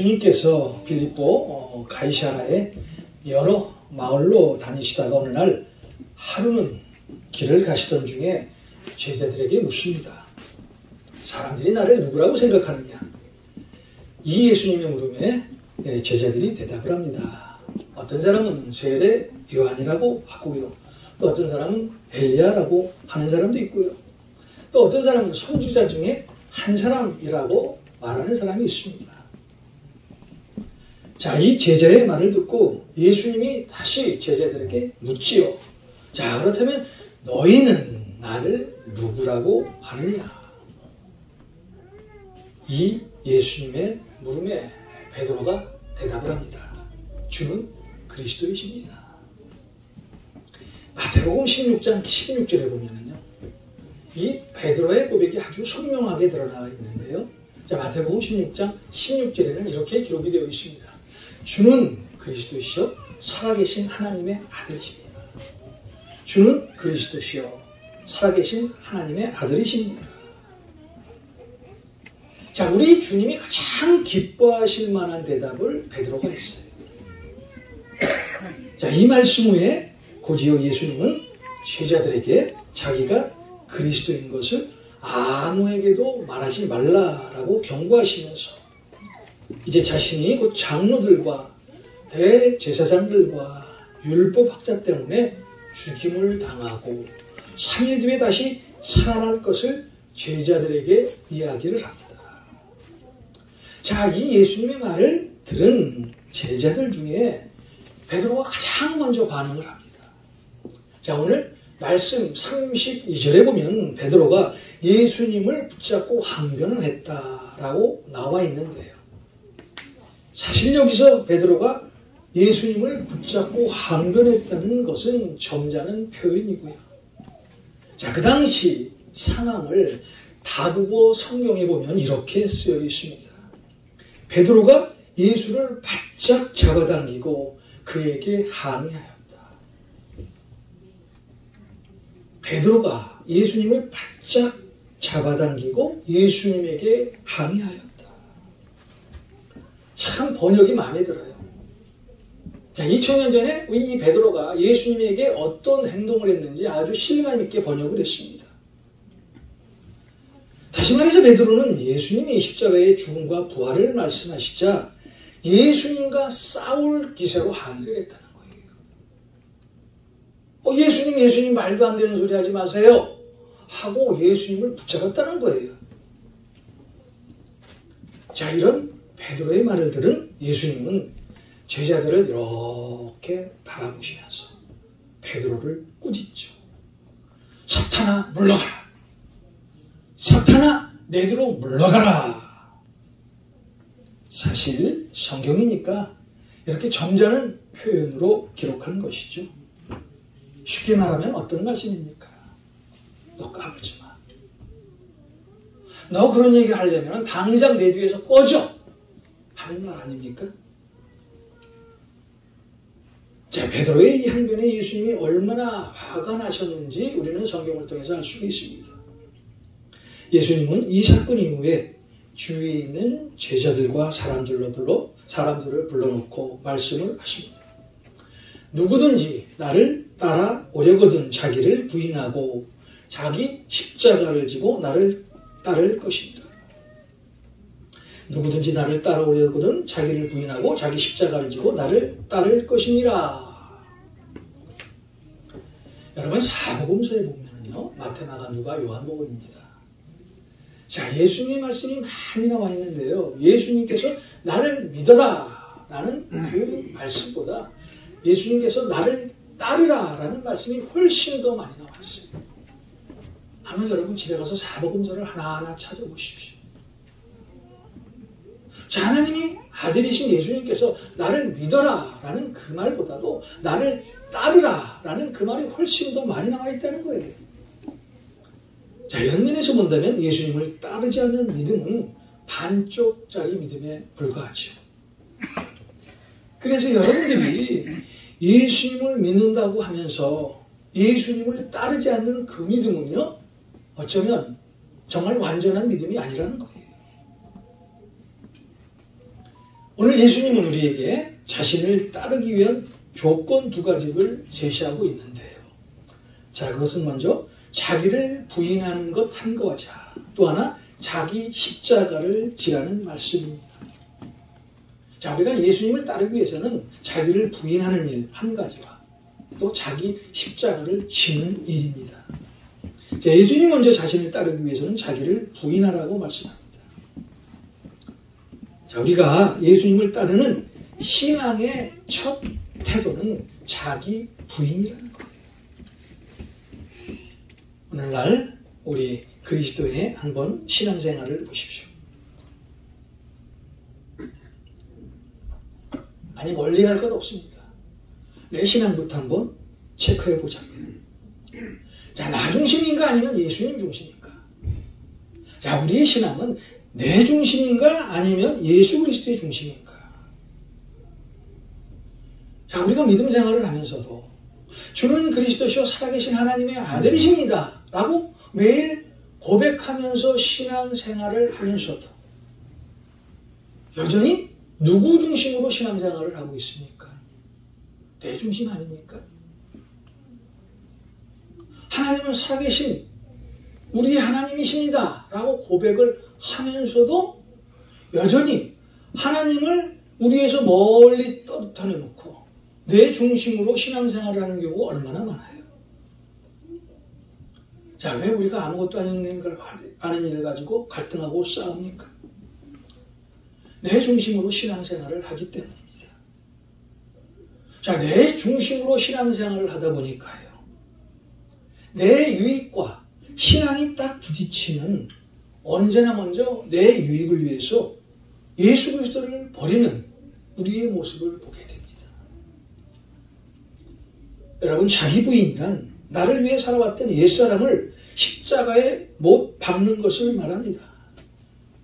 예수님께서 빌립보 가이사라에 여러 마을로 다니시다가 어느 날 하루는 길을 가시던 중에 제자들에게 묻습니다. 사람들이 나를 누구라고 생각하느냐? 이 예수님의 물음에 제자들이 대답을 합니다. 어떤 사람은 세례 요한이라고 하고요. 또 어떤 사람은 엘리야라고 하는 사람도 있고요. 또 어떤 사람은 선지자 중에 한 사람이라고 말하는 사람이 있습니다. 자, 이 제자의 말을 듣고 예수님이 다시 제자들에게 묻지요. 자, 그렇다면 너희는 나를 누구라고 하느냐? 이 예수님의 물음에 베드로가 대답을 합니다. 주는 그리스도이십니다. 마태복음 16장 16절에 보면은요, 이 베드로의 고백이 아주 선명하게 드러나 있는데요. 자, 마태복음 16장 16절에는 이렇게 기록이 되어 있습니다. 주는 그리스도시요 살아계신 하나님의 아들이십니다. 주는 그리스도시요 살아계신 하나님의 아들이십니다. 자, 우리 주님이 가장 기뻐하실 만한 대답을 베드로가 했어요. 자, 이 말씀 후에 곧이어 예수님은 제자들에게 자기가 그리스도인 것을 아무에게도 말하지 말라라고 경고하시면서 이제 자신이 곧 장로들과 대제사장들과 율법학자 때문에 죽임을 당하고 3일 뒤에 다시 살아날 것을 제자들에게 이야기를 합니다. 자, 이 예수님의 말을 들은 제자들 중에 베드로가 가장 먼저 반응을 합니다. 자, 오늘 말씀 32절에 보면 베드로가 예수님을 붙잡고 항변을 했다라고 나와 있는데요. 사실 여기서 베드로가 예수님을 붙잡고 항변했다는 것은 점잖은 표현이고요. 자, 그 당시 상황을 다국어 성경에 보면 이렇게 쓰여 있습니다. 베드로가 예수를 바짝 잡아당기고 그에게 항의하였다. 베드로가 예수님을 바짝 잡아당기고 예수님에게 항의하였다. 참 번역이 마음에 들어요. 자, 2000년 전에 이 베드로가 예수님에게 어떤 행동을 했는지 아주 실감 있게 번역을 했습니다. 다시 말해서 베드로는 예수님이 십자가의 죽음과 부활을 말씀하시자 예수님과 싸울 기세로 항의를 했다는 거예요. 예수님 말도 안 되는 소리 하지 마세요 하고 예수님을 붙잡았다는 거예요. 자, 이런 베드로의 말을 들은 예수님은 제자들을 이렇게 바라보시면서 베드로를 꾸짖죠. 사탄아 물러가라. 사탄아 내 뒤로 물러가라. 사실 성경이니까 이렇게 점잖은 표현으로 기록한 것이죠. 쉽게 말하면 어떤 말씀입니까? 너 까불지 마. 너 그런 얘기 하려면 당장 내 뒤에서 꺼져 하는 말 아닙니까? 자, 베드로의 이 항변에 예수님이 얼마나 화가 나셨는지 우리는 성경을 통해서 알 수가 있습니다. 예수님은 이 사건 이후에 주위에 있는 제자들과 사람들을 불러놓고 말씀을 하십니다. 누구든지 나를 따라오려거든 자기를 부인하고 자기 십자가를 지고 나를 따를 것입니다. 누구든지 나를 따라오려거든 자기를 부인하고 자기 십자가를 지고 나를 따를 것이니라. 여러분, 사복음서에 보면요, 마태, 마가, 누가, 요한복음입니다. 자, 예수님의 말씀이 많이 나와 있는데요. 예수님께서 나를 믿어라 라는 그 말씀보다 예수님께서 나를 따르라 라는 말씀이 훨씬 더 많이 나와 있어요. 한번 여러분 집에 가서 사복음서를 하나하나 찾아보십시오. 자, 하나님이 아들이신 예수님께서 나를 믿어라 라는 그 말보다도 나를 따르라 라는 그 말이 훨씬 더 많이 나와 있다는 거예요. 자, 이런 면에서 본다면 예수님을 따르지 않는 믿음은 반쪽짜리 믿음에 불과하죠. 그래서 여러분들이 예수님을 믿는다고 하면서 예수님을 따르지 않는 그 믿음은요, 어쩌면 정말 완전한 믿음이 아니라는 거예요. 오늘 예수님은 우리에게 자신을 따르기 위한 조건 두 가지를 제시하고 있는데요. 자, 그것은 먼저 자기를 부인하는 것 한 거자, 또 하나 자기 십자가를 지라는 말씀입니다. 자, 우리가 예수님을 따르기 위해서는 자기를 부인하는 일 한 가지와 또 자기 십자가를 지는 일입니다. 자, 예수님 먼저 자신을 따르기 위해서는 자기를 부인하라고 말씀합니다. 자, 우리가 예수님을 따르는 신앙의 첫 태도는 자기 부인이라는 거예요. 오늘날 우리 그리스도의 한번 신앙생활을 보십시오. 아니, 멀리 갈 것 없습니다. 내 신앙부터 한번 체크해 보자면, 자, 나 중심인가 아니면 예수님 중심인가? 자, 우리의 신앙은 내 중심인가 아니면 예수 그리스도의 중심인가? 자, 우리가 믿음 생활을 하면서도 주는 그리스도시요 살아계신 하나님의 아들이십니다 라고 매일 고백하면서 신앙생활을 하면서도 여전히 누구 중심으로 신앙생활을 하고 있습니까? 내 중심 아닙니까? 하나님은 살아계신 우리의 하나님이십니다 라고 고백을 하면서도 여전히 하나님을 우리에서 멀리 떨어뜨려놓고 내 중심으로 신앙생활을 하는 경우가 얼마나 많아요. 자, 왜 우리가 아무것도 아닌 일을 가지고 갈등하고 싸웁니까? 내 중심으로 신앙생활을 하기 때문입니다. 자, 내 중심으로 신앙생활을 하다 보니까요, 내 유익과 신앙이 딱 부딪히면 언제나 먼저 내 유익을 위해서 예수 그리스도를 버리는 우리의 모습을 보게 됩니다. 여러분, 자기 부인이란 나를 위해 살아왔던 옛사람을 십자가에 못 박는 것을 말합니다.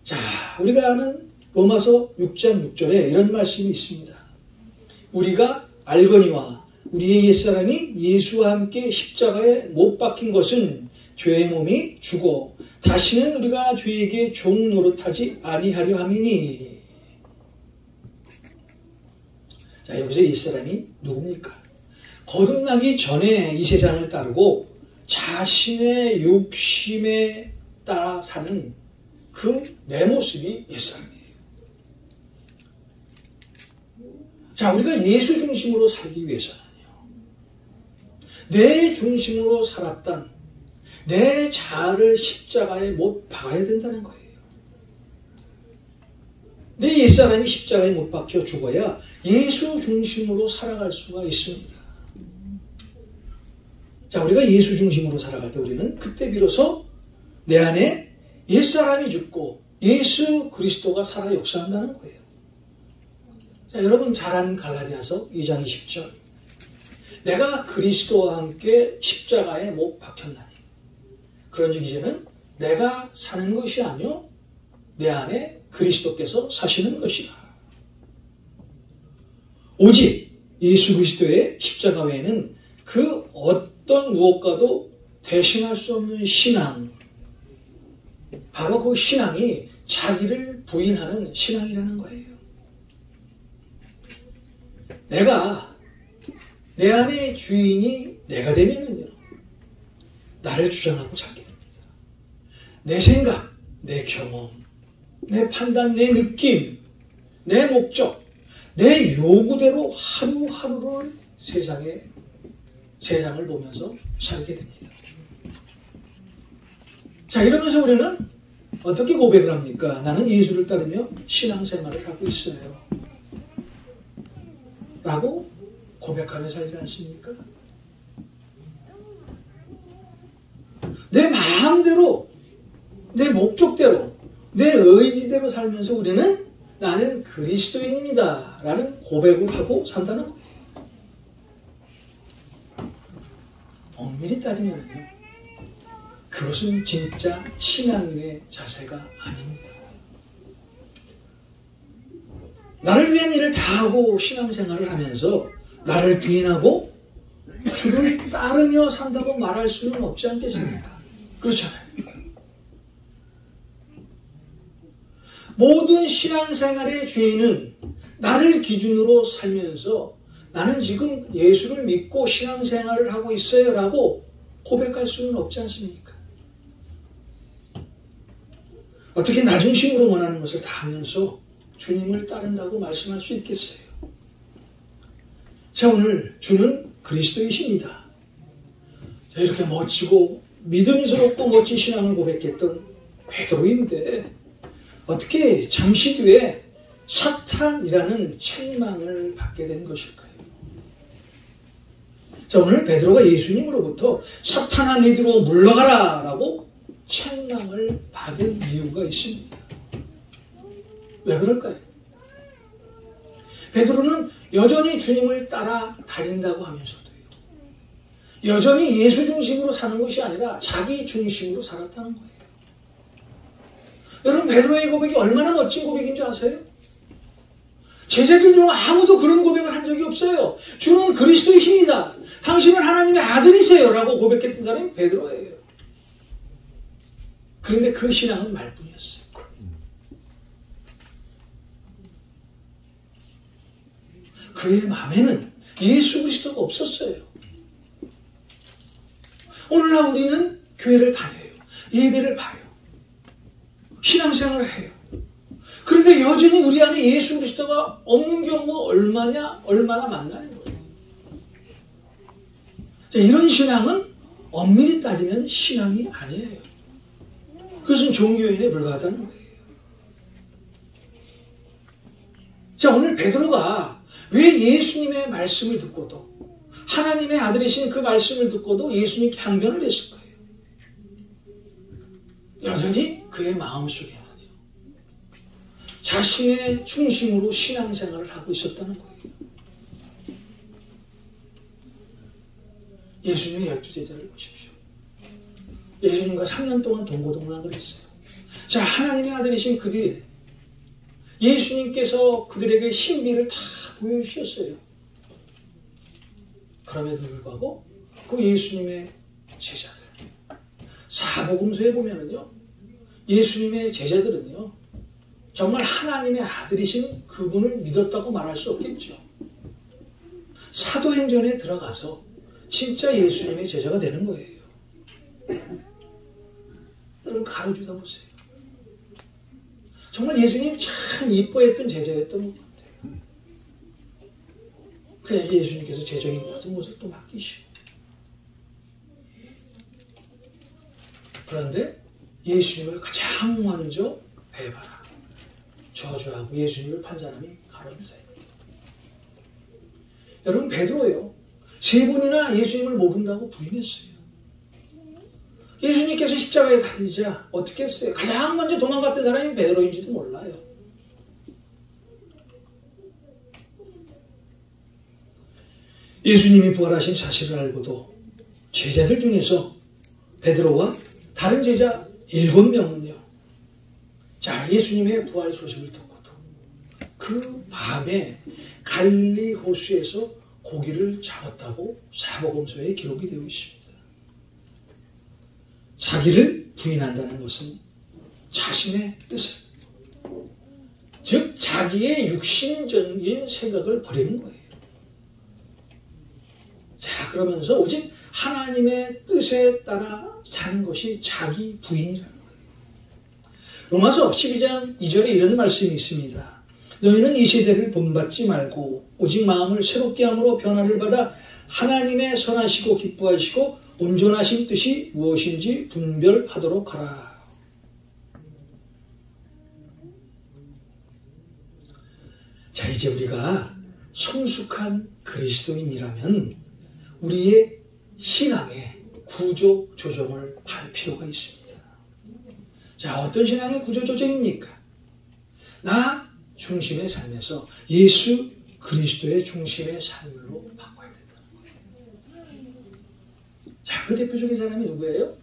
자, 우리가 아는 로마서 6장 6절에 이런 말씀이 있습니다. 우리가 알거니와 우리의 옛사람이 예수와 함께 십자가에 못 박힌 것은 죄의 몸이 죽어 다시는 우리가 죄에게 종 노릇하지 아니하려 함이니. 자, 여기서 옛사람이 누굽니까? 거듭나기 전에 이 세상을 따르고 자신의 욕심에 따라 사는 그 내 모습이 옛사람이에요. 자, 우리가 예수 중심으로 살기 위해서는요, 내 중심으로 살았던 내 자아를 십자가에 못 박아야 된다는 거예요. 내 옛사람이 십자가에 못 박혀 죽어야 예수 중심으로 살아갈 수가 있습니다. 자, 우리가 예수 중심으로 살아갈 때 우리는 그때 비로소 내 안에 옛사람이 죽고 예수 그리스도가 살아 역사한다는 거예요. 자, 여러분 잘 아는 갈라디아서 2장 20절. 내가 그리스도와 함께 십자가에 못 박혔나니 그런즉 이제는 내가 사는 것이 아니요 내 안에 그리스도께서 사시는 것이라. 오직 예수 그리스도의 십자가 외에는 그 어떤 무엇과도 대신할 수 없는 신앙, 바로 그 신앙이 자기를 부인하는 신앙이라는 거예요. 내가 내 안의 주인이 내가 되면은요, 나를 주장하고 살게 됩니다. 내 생각, 내 경험, 내 판단, 내 느낌, 내 목적, 내 요구대로 하루하루를 세상을 보면서 살게 됩니다. 자, 이러면서 우리는 어떻게 고백을 합니까? 나는 예수를 따르며 신앙생활을 하고 있어요 라고 고백하며 살지 않습니까? 내 마음대로, 내 목적대로, 내 의지대로 살면서 우리는 나는 그리스도인입니다 라는 고백을 하고 산다는 거예요. 엄밀히 따지면요, 그것은 진짜 신앙인의 자세가 아닙니다. 나를 위한 일을 다 하고 신앙생활을 하면서 나를 부인하고 주를 따르며 산다고 말할 수는 없지 않겠습니까? 그렇잖아요. 모든 신앙생활의 주인은 나를 기준으로 살면서 나는 지금 예수를 믿고 신앙생활을 하고 있어요 라고 고백할 수는 없지 않습니까? 어떻게 나 중심으로 원하는 것을 다 하면서 주님을 따른다고 말씀할 수 있겠어요? 자, 오늘 주는 그리스도이십니다. 이렇게 멋지고 믿음스럽고 멋진 신앙을 고백했던 베드로인데 어떻게 잠시 뒤에 사탄이라는 책망을 받게 된 것일까요? 자, 오늘 베드로가 예수님으로부터 사탄아 너희들로 물러가라 라고 책망을 받은 이유가 있습니다. 왜 그럴까요? 베드로는 여전히 주님을 따라 다닌다고 하면서도요, 여전히 예수 중심으로 사는 것이 아니라 자기 중심으로 살았다는 거예요. 여러분, 베드로의 고백이 얼마나 멋진 고백인 줄 아세요? 제자들 중 아무도 그런 고백을 한 적이 없어요. 주는 그리스도이십니다. 당신은 하나님의 아들이세요 라고 고백했던 사람이 베드로예요. 그런데 그 신앙은 말뿐이었어요. 그의 마음에는 예수 그리스도가 없었어요. 오늘날 우리는 교회를 다녀요. 예배를 봐요. 신앙생활을 해요. 그런데 여전히 우리 안에 예수 그리스도가 없는 경우가 얼마나 많나요? 자, 이런 신앙은 엄밀히 따지면 신앙이 아니에요. 그것은 종교인에 불과하다는 거예요. 자, 오늘 베드로가 왜 예수님의 말씀을 듣고도 하나님의 아들이신 그 말씀을 듣고도 예수님께 항변을 했을 거예요? 여전히 그의 마음속에는요, 자신의 중심으로 신앙생활을 하고 있었다는 거예요. 예수님의 12제자를 보십시오. 예수님과 3년 동안 동고동락을 했어요. 자, 하나님의 아들이신 그들, 예수님께서 그들에게 신비를 다 보여주셨어요. 그럼에도 불구하고 그 예수님의 제자들, 사복음서에 보면은요, 예수님의 제자들은요, 정말 하나님의 아들이신 그분을 믿었다고 말할 수 없겠죠. 사도행전에 들어가서 진짜 예수님의 제자가 되는 거예요. 여러분, 가로주다 보세요. 정말 예수님이 참 이뻐했던 제자였던 것 같아요. 그래서 예수님께서 제적인 모든 것을 또 맡기시고, 그런데 예수님을 가장 먼저 배반하고 저주하고 예수님을 판 사람이 가로주다입니다. 여러분, 베드로예요. 3번이나 예수님을 모른다고 부인했어요. 예수님께서 십자가에 달리자 어떻게 했어요? 가장 먼저 도망갔던 사람이 베드로인지도 몰라요. 예수님이 부활하신 사실을 알고도 제자들 중에서 베드로와 다른 제자 7명은요, 자, 예수님의 부활 소식을 듣고도 그 밤에 갈릴리 호수에서 고기를 잡았다고 사복음서에 기록이 되어 있습니다. 자기를 부인한다는 것은 자신의 뜻을, 즉 자기의 육신적인 생각을 버리는 거예요. 자, 그러면서 오직 하나님의 뜻에 따라 사는 것이 자기 부인이라는 거예요. 로마서 12장 2절에 이런 말씀이 있습니다. 너희는 이 세대를 본받지 말고 오직 마음을 새롭게 함으로 변화를 받아 하나님의 선하시고 기뻐하시고 온전하신 뜻이 무엇인지 분별하도록 하라. 자, 이제 우리가 성숙한 그리스도인이라면 우리의 신앙의 구조 조정을 할 필요가 있습니다. 자, 어떤 신앙의 구조 조정입니까? 나 중심의 삶에서 예수 그리스도의 중심의 삶으로 바꿔야 된다는 거예요. 자, 그 대표적인 사람이 누구예요?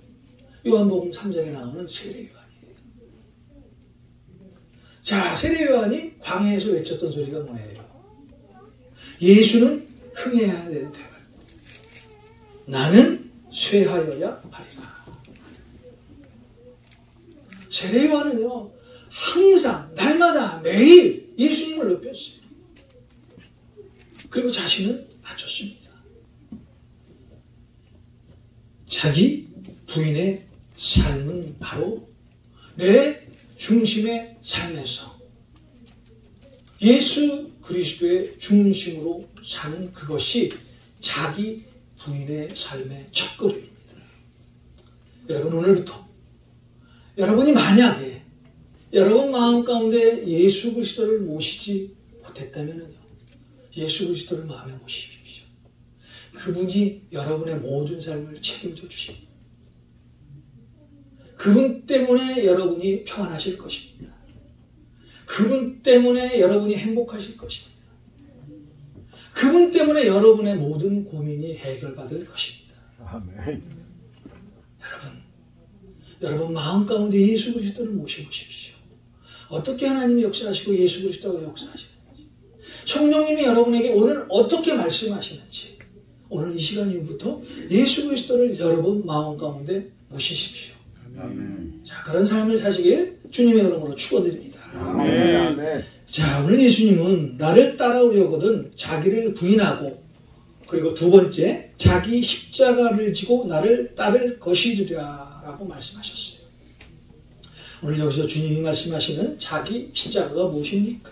요한복음 3장에 나오는 세례요한이에요. 자, 세례요한이 광야에서 외쳤던 소리가 뭐예요? 예수는 흥해야 되는 대가, 나는 쇠하여야 하리라. 세례요한은요, 항상 날마다 매일 예수님을 높였어요. 그리고 자신은 낮췄습니다. 자기 부인의 삶은 바로 내 중심의 삶에서 예수 그리스도의 중심으로 사는 그것이 자기 부인의 삶의 첫걸음입니다. 여러분, 오늘부터 여러분이 만약에 여러분 마음 가운데 예수 그리스도를 모시지 못했다면요, 예수 그리스도를 마음에 모시십시오. 그분이 여러분의 모든 삶을 책임져 주십니다. 그분 때문에 여러분이 평안하실 것입니다. 그분 때문에 여러분이 행복하실 것입니다. 그분 때문에 여러분의 모든 고민이 해결받을 것입니다. 아멘. 여러분 마음 가운데 예수 그리스도를 모셔보십시오. 어떻게 하나님이 역사하시고 예수 그리스도가 역사하시는지, 성령님이 여러분에게 오늘 어떻게 말씀하시는지, 오늘 이 시간 이후부터 예수 그리스도를 여러분 마음 가운데 모시십시오. 아멘. 자, 그런 삶을 사시길 주님의 이름으로 축원드립니다. 아멘. 아멘. 자, 오늘 예수님은 나를 따라오려거든 자기를 부인하고, 그리고 두 번째, 자기 십자가를 지고 나를 따를 것이리라 라고 말씀하셨어요. 오늘 여기서 주님이 말씀하시는 자기 십자가가 무엇입니까?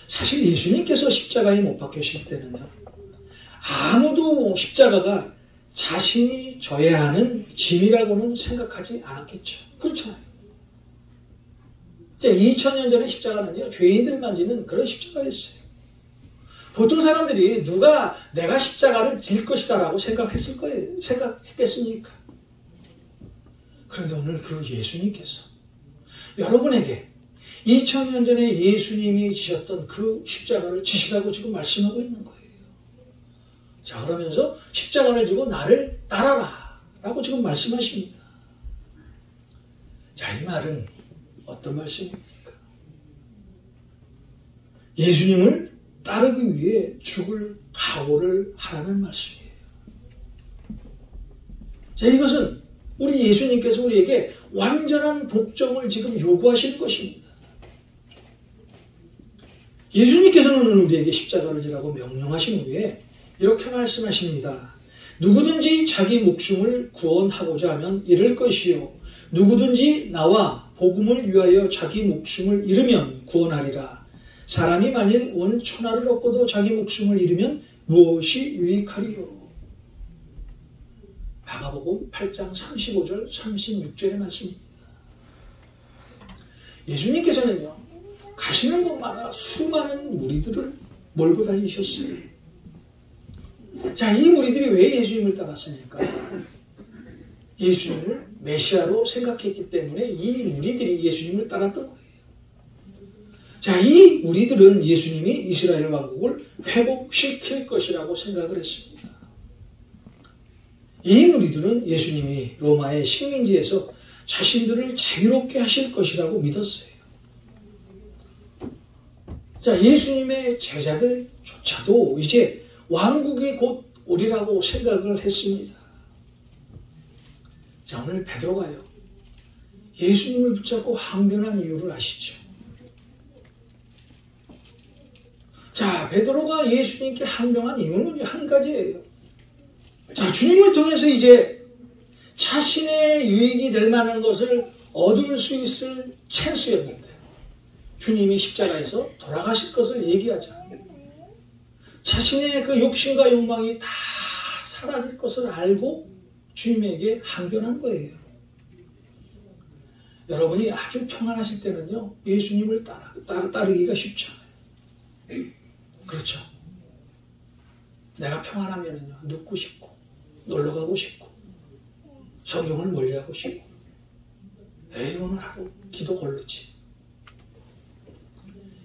사실 예수님께서 십자가에 못 박히실 때는요, 아무도 십자가가 자신이 져야 하는 짐이라고는 생각하지 않았겠죠. 그렇잖아요. 2000년 전의 십자가는요, 죄인들만 지는 그런 십자가였어요. 보통 사람들이 누가 내가 십자가를 질 것이다 라고 생각했겠습니까? 그런데 오늘 그 예수님께서 여러분에게 2000년 전에 예수님이 지셨던 그 십자가를 지시라고 지금 말씀하고 있는 거예요. 자, 그러면서 십자가를 지고 나를 따라라 라고 지금 말씀하십니다. 자, 이 말은 어떤 말씀입니까? 예수님을 따르기 위해 죽을 각오를 하라는 말씀이에요. 자, 이것은 우리 예수님께서 우리에게 완전한 복종을 지금 요구하시는 것입니다. 예수님께서는 우리에게 십자가를 지라고 명령하신 후에 이렇게 말씀하십니다. 누구든지 자기 목숨을 구원하고자 하면 잃을 것이요, 누구든지 나와 복음을 위하여 자기 목숨을 잃으면 구원하리라. 사람이 만일 온 천하를 얻고도 자기 목숨을 잃으면 무엇이 유익하리요? 마가복음 8장 35절 36절의 말씀입니다. 예수님께서는요, 가시는 곳마다 수많은 무리들을 몰고 다니셨어요. 자, 이 무리들이 왜 예수님을 따랐습니까? 예수님을 메시아로 생각했기 때문에 이 무리들이 예수님을 따랐던 거예요. 자, 이 무리들은 예수님이 이스라엘 왕국을 회복시킬 것이라고 생각을 했습니다. 이 무리들은 예수님이 로마의 식민지에서 자신들을 자유롭게 하실 것이라고 믿었어요. 자, 예수님의 제자들조차도 이제 왕국이 곧 오리라고 생각을 했습니다. 자, 오늘 베드로가요, 예수님을 붙잡고 항변한 이유를 아시죠? 자, 베드로가 예수님께 항변한 이유는 한 가지예요. 자, 주님을 통해서 이제 자신의 유익이 될 만한 것을 얻을 수 있을 찬스였는데, 주님이 십자가에서 돌아가실 것을 얘기하자 자신의 그 욕심과 욕망이 다 사라질 것을 알고 주님에게 항변한 거예요. 여러분이 아주 평안하실 때는요, 예수님을 따르기가 쉽지 않아요. 그렇죠. 내가 평안하면은요, 눕고 싶고, 놀러 가고 싶고, 성경을 멀리하고 싶고, 에이, 오늘 하루 기도 걸르지.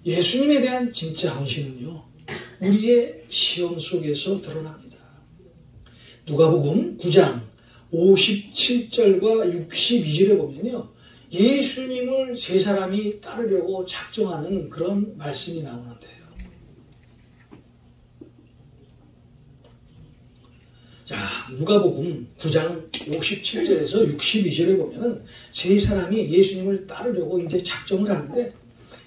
예수님에 대한 진짜 헌신은요, 우리의 시험 속에서 드러납니다. 누가복음 9장 57절과 62절에 보면요, 예수님을 세 사람이 따르려고 작정하는 그런 말씀이 나오는데요. 자, 누가복음 9장 57절에서 62절에 보면은 세 사람이 예수님을 따르려고 이제 작정을 하는데,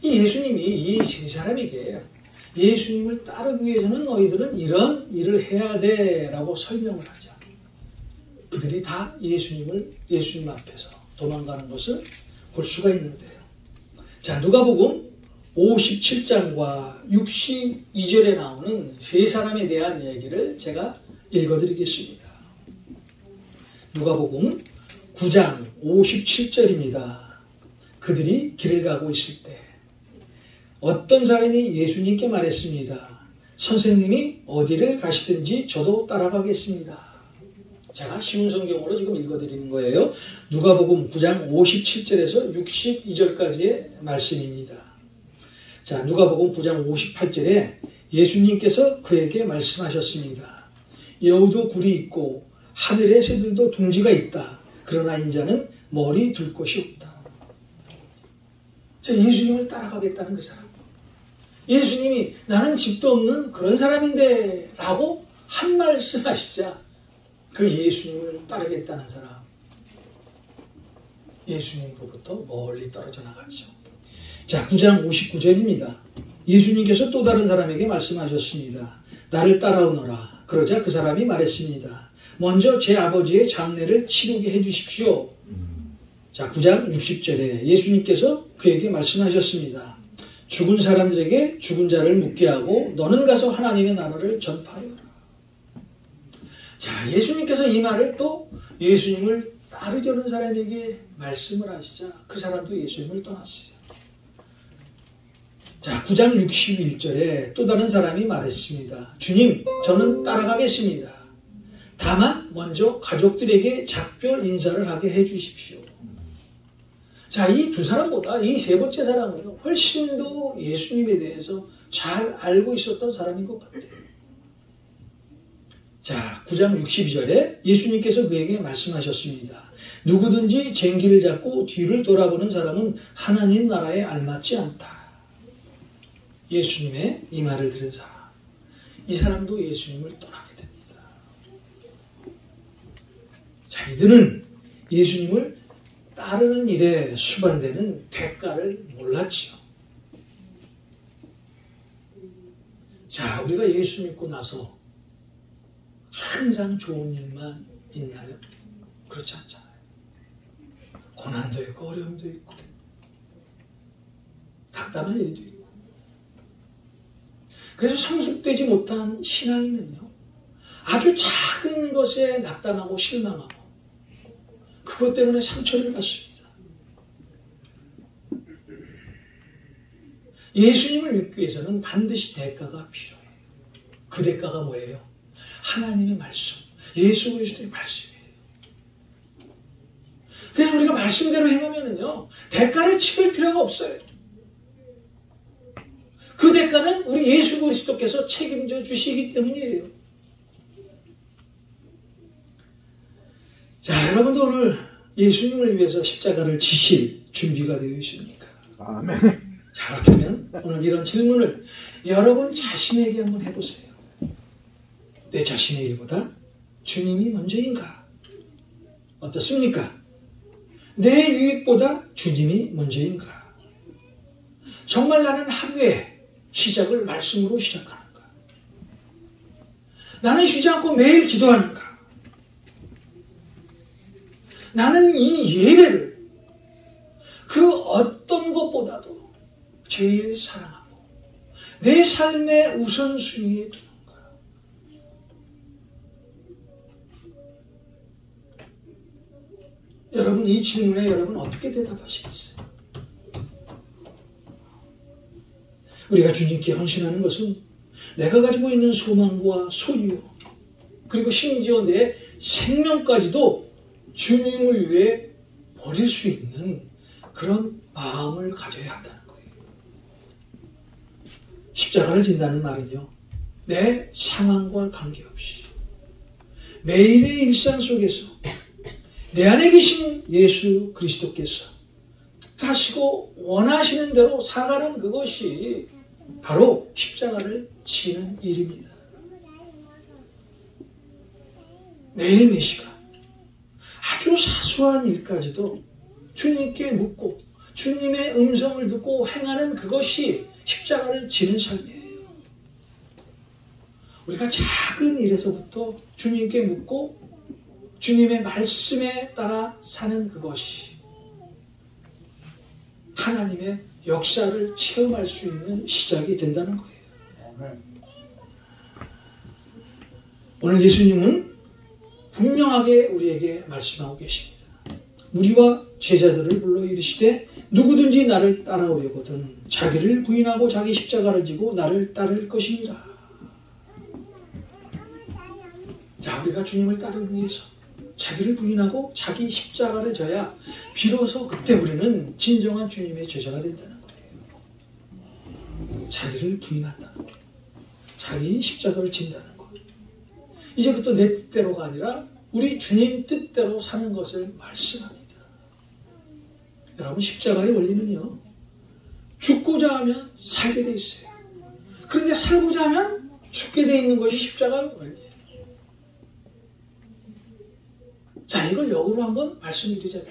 이 예수님이 이 세 사람에게 예수님을 따르기 위해서는 너희들은 이런 일을 해야 돼 라고 설명을 하자. 그들이 다 예수님 앞에서 도망가는 것을 볼 수가 있는데요. 자, 누가복음 57장과 62절에 나오는 세 사람에 대한 얘기를 제가 읽어드리겠습니다. 누가복음 9장 57절입니다. 그들이 길을 가고 있을 때 어떤 사람이 예수님께 말했습니다. 선생님이 어디를 가시든지 저도 따라가겠습니다. 제가 쉬운 성경으로 지금 읽어드리는 거예요. 누가복음 9장 57절에서 62절까지의 말씀입니다. 자, 누가복음 9장 58절에 예수님께서 그에게 말씀하셨습니다. 여우도 굴이 있고 하늘의 새들도 둥지가 있다. 그러나 인자는 머리 둘 곳이 없다. 자, 예수님을 따라가겠다는 그 사람. 예수님이 나는 집도 없는 그런 사람인데 라고 한 말씀 하시자 그 예수님을 따르겠다는 사람, 예수님으로부터 멀리 떨어져 나갔죠. 자, 9장 59절입니다. 예수님께서 또 다른 사람에게 말씀하셨습니다. 나를 따라오너라. 그러자 그 사람이 말했습니다. 먼저 제 아버지의 장례를 치르게 해주십시오. 자, 9장 60절에 예수님께서 그에게 말씀하셨습니다. 죽은 사람들에게 죽은 자를 묻게 하고 너는 가서 하나님의 나라를 전파하여라. 자, 예수님께서 이 말을 또 예수님을 따르려는 사람에게 말씀을 하시자 그 사람도 예수님을 떠났어요. 자, 9장 61절에 또 다른 사람이 말했습니다. 주님, 저는 따라가겠습니다. 다만 먼저 가족들에게 작별 인사를 하게 해주십시오. 자, 이 두 사람보다 이 세 번째 사람은 훨씬 더 예수님에 대해서 잘 알고 있었던 사람인 것 같아요. 자, 9장 62절에 예수님께서 그에게 말씀하셨습니다. 누구든지 쟁기를 잡고 뒤를 돌아보는 사람은 하나님 나라에 알맞지 않다. 예수님의 이 말을 들은 사람, 이 사람도 예수님을 떠나게 됩니다. 자, 이들은 예수님을 따르는 일에 수반되는 대가를 몰랐지요. 자, 우리가 예수 믿고 나서 항상 좋은 일만 있나요? 그렇지 않잖아요. 고난도 있고 어려움도 있고 답답한 일도 있고. 그래서 성숙되지 못한 신앙인은요, 아주 작은 것에 낙담하고 실망하고 그것 때문에 상처를 받습니다. 예수님을 믿기 위해서는 반드시 대가가 필요해요. 그 대가가 뭐예요? 하나님의 말씀, 예수 그리스도의 말씀이에요. 그래서 우리가 말씀대로 행하면은요, 대가를 치를 필요가 없어요. 그 대가는 우리 예수 그리스도께서 책임져 주시기 때문이에요. 자, 여러분도 오늘 예수님을 위해서 십자가를 지실 준비가 되어 있습니까? 아멘. 자, 그렇다면 오늘 이런 질문을 여러분 자신에게 한번 해보세요. 내 자신의 일보다 주님이 먼저인가? 어떻습니까? 내 유익보다 주님이 먼저인가? 정말 나는 하루의 시작을 말씀으로 시작하는가? 나는 쉬지 않고 매일 기도하는가? 나는 이 예배를 그 어떤 것보다도 제일 사랑하고 내 삶의 우선순위에 두는가? 여러분, 이 질문에 여러분 어떻게 대답하시겠어요? 우리가 주님께 헌신하는 것은 내가 가지고 있는 소망과 소유, 그리고 심지어 내 생명까지도 주님을 위해 버릴 수 있는 그런 마음을 가져야 한다는 거예요. 십자가를 진다는 말은요, 내 상황과 관계없이 매일의 일상 속에서 내 안에 계신 예수 그리스도께서 뜻하시고 원하시는 대로 살아가는 그것이 바로 십자가를 지는 일입니다. 매일 매 시간 아주 사소한 일까지도 주님께 묻고 주님의 음성을 듣고 행하는 그것이 십자가를 지는 삶이에요. 우리가 작은 일에서부터 주님께 묻고 주님의 말씀에 따라 사는 그것이 하나님의 역사를 체험할 수 있는 시작이 된다는 거예요. 오늘 예수님은 분명하게 우리에게 말씀하고 계십니다. 무리와 제자들을 불러 이르시되 누구든지 나를 따라오려거든 자기를 부인하고 자기 십자가를 지고 나를 따를 것이니라. 자, 우리가 주님을 따르기 위해서 자기를 부인하고 자기 십자가를 져야 비로소 그때 우리는 진정한 주님의 제자가 된다는 거예요. 자기를 부인한다는 것, 자기 십자가를 진다는 것. 이제부터 내 뜻대로가 아니라 우리 주님 뜻대로 사는 것을 말씀합니다. 여러분, 십자가의 원리는요, 죽고자 하면 살게 돼 있어요. 그런데 살고자 하면 죽게 돼 있는 것이 십자가의 원리예요. 자, 이걸 역으로 한번 말씀드리자면,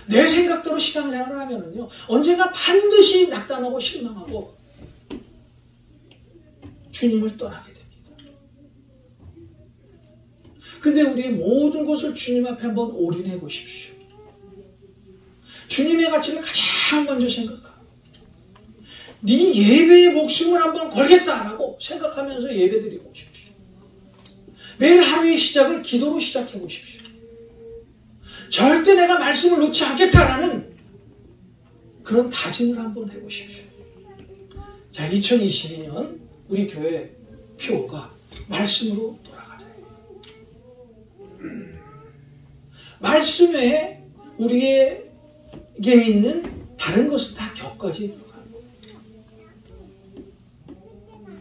내 생각대로 신앙생활을 하면은요, 언젠가 반드시 낙담하고 실망하고 주님을 떠나게 됩니다. 근데 우리의 모든 것을 주님 앞에 한번 올인해 보십시오. 주님의 가치를 가장 먼저 생각하고 네 예배의 목숨을 한번 걸겠다라고 생각하면서 예배드리고 오십시오. 매일 하루의 시작을 기도로 시작해 보십시오. 절대 내가 말씀을 놓지 않겠다라는 그런 다짐을 한번 해보십시오. 자, 2022년 우리 교회 표가 말씀으로 돌아가자. 말씀 외에 우리에게 있는 다른 것을 다 격가지에 들어가는 거예요.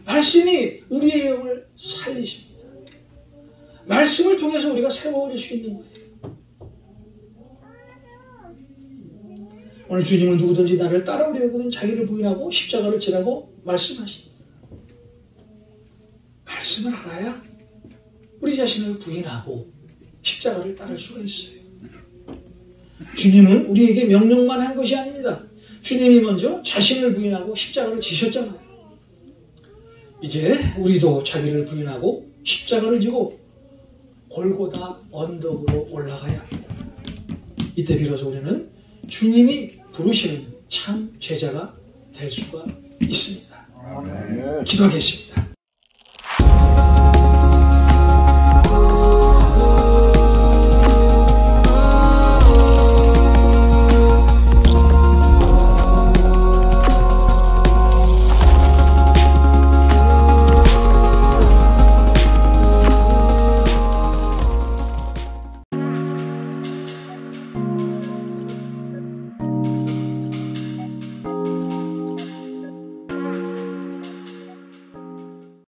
말씀이 우리의 영을 살리십니다. 말씀을 통해서 우리가 세워버릴 수 있는 거예요. 오늘 주님은 누구든지 나를 따라오려거든 자기를 부인하고 십자가를 지라고 말씀하십니다. 말씀을 알아야 우리 자신을 부인하고 십자가를 따를 수가 있어요. 주님은 우리에게 명령만 한 것이 아닙니다. 주님이 먼저 자신을 부인하고 십자가를 지셨잖아요. 이제 우리도 자기를 부인하고 십자가를 지고 골고다 언덕으로 올라가야 합니다. 이때 비로소 우리는 주님이 부르시는 참 제자가 될 수가 있습니다. 아멘. 기도하겠습니다.